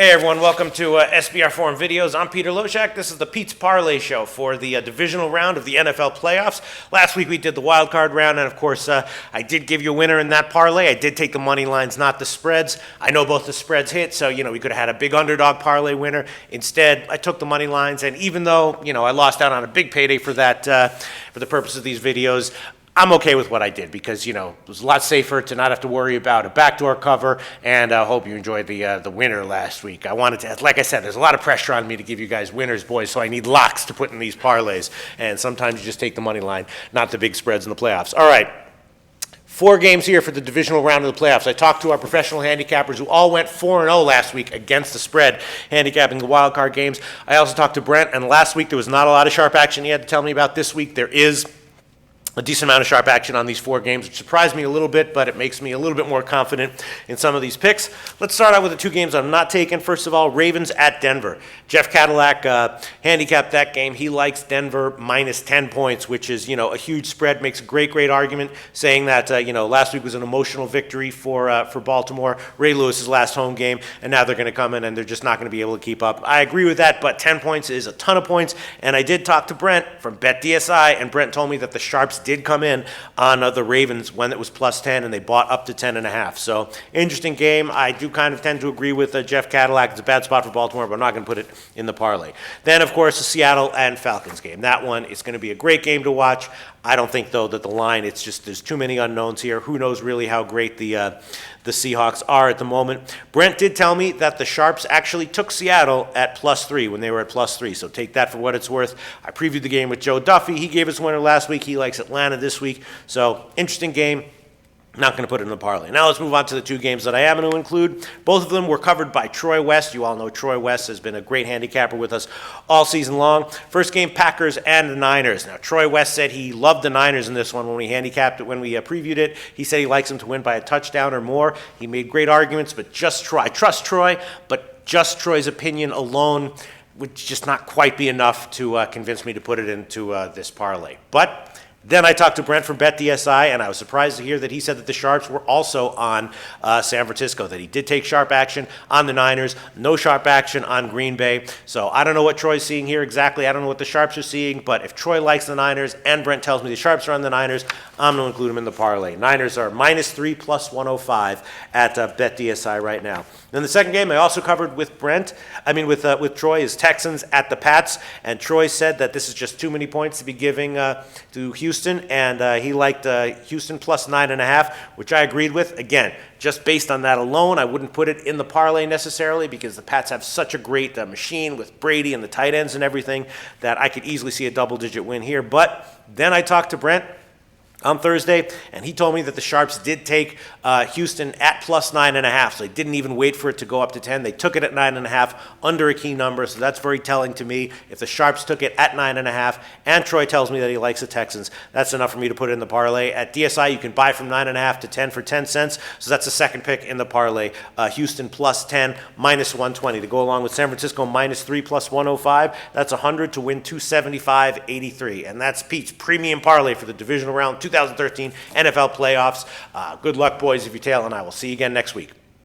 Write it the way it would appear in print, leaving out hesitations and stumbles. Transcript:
Hey everyone, welcome to SBR Forum Videos. I'm Peter Loshak. This is the Pete's Parlay Show for the divisional round of the NFL playoffs. Last week we did the wild card round, and of course I did give you a winner in that parlay. I did take the money lines, not the spreads. I know both the spreads hit, so we could have had a big underdog parlay winner. Instead, I took the money lines, and even though I lost out on a big payday for that, for the purpose of these videos, I'm okay with what I did because, it was a lot safer to not have to worry about a backdoor cover, and I hope you enjoyed the winner last week. I wanted to, like I said, there's a lot of pressure on me to give you guys winners, boys, so I need locks to put in these parlays, and sometimes you just take the money line, not the big spreads in the playoffs. All right. 4 games here for the divisional round of the playoffs. I talked to our professional handicappers who all went 4-0 last week against the spread, handicapping the wild card games. I also talked to Brent, and last week there was not a lot of sharp action he had to tell me about. This week there is a decent amount of sharp action on these 4 games, which surprised me a little bit, but it makes me a little bit more confident in some of these picks. Let's start out with the 2 games I'm not taking. First of all, Ravens at Denver. Jeff Cadillac handicapped that game. He likes Denver minus 10 points, which is, a huge spread. Makes a great argument, saying that, last week was an emotional victory for Baltimore, Ray Lewis's last home game, and now they're going to come in and they're just not going to be able to keep up. I agree with that, but 10 points is a ton of points, and I did talk to Brent from BetDSI, and Brent told me that the Sharps did come in on the Ravens when it was plus 10, and they bought up to 10.5. So interesting game. I do kind of tend to agree with Jeff Cadillac. It's a bad spot for Baltimore, but I'm not going to put it in the parlay. Then, of course, the Seattle and Falcons game. That one is going to be a great game to watch. I don't think, though, that the line, it's just there's too many unknowns here. Who knows really how great the Seahawks are at the moment. Brent did tell me that the Sharps actually took Seattle at +3 when they were at +3, so take that for what it's worth. I previewed the game with Joe Duffy. He gave us winner last week. He likes Atlanta this week, so interesting game. Not going to put it in the parlay. Now let's move on to the 2 games that I am going to include. Both of them were covered by Troy West. You all know Troy West has been a great handicapper with us all season long. First game, Packers and the Niners. Now, Troy West said he loved the Niners in this one when we handicapped it, when we previewed it. He said he likes them to win by a touchdown or more. He made great arguments, but just Troy. I trust Troy, but just Troy's opinion alone would just not quite be enough to convince me to put it into this parlay. But then I talked to Brent from BetDSI, and I was surprised to hear that he said that the Sharps were also on San Francisco, that he did take sharp action on the Niners, no sharp action on Green Bay. So I don't know what Troy's seeing here exactly. I don't know what the Sharps are seeing, but if Troy likes the Niners and Brent tells me the Sharps are on the Niners, I'm going to include them in the parlay. Niners are -3 plus 105 at BetDSI right now. Then the second game I also covered with with Troy, is Texans at the Pats, and Troy said that this is just too many points to be giving to Houston, and he liked Houston plus 9.5, which I agreed with. Again, just based on that alone, I wouldn't put it in the parlay necessarily because the Pats have such a great machine with Brady and the tight ends and everything that I could easily see a double-digit win here. But then I talked to Brent on Thursday, and he told me that the Sharps did take Houston at plus 9.5, so they didn't even wait for it to go up to 10. They took it at 9.5 under a key number, so that's very telling to me. If the Sharps took it at 9.5, and Troy tells me that he likes the Texans, that's enough for me to put it in the parlay. At DSI, you can buy from 9.5 to 10 for 10 cents, so that's the second pick in the parlay. Houston plus 10, minus 120. To go along with San Francisco -3 plus 105, that's 100 to win 275.83, and that's Pete's premium parlay for the divisional round 2013 NFL playoffs. Good luck, boys, if you tail, and I will see you again next week.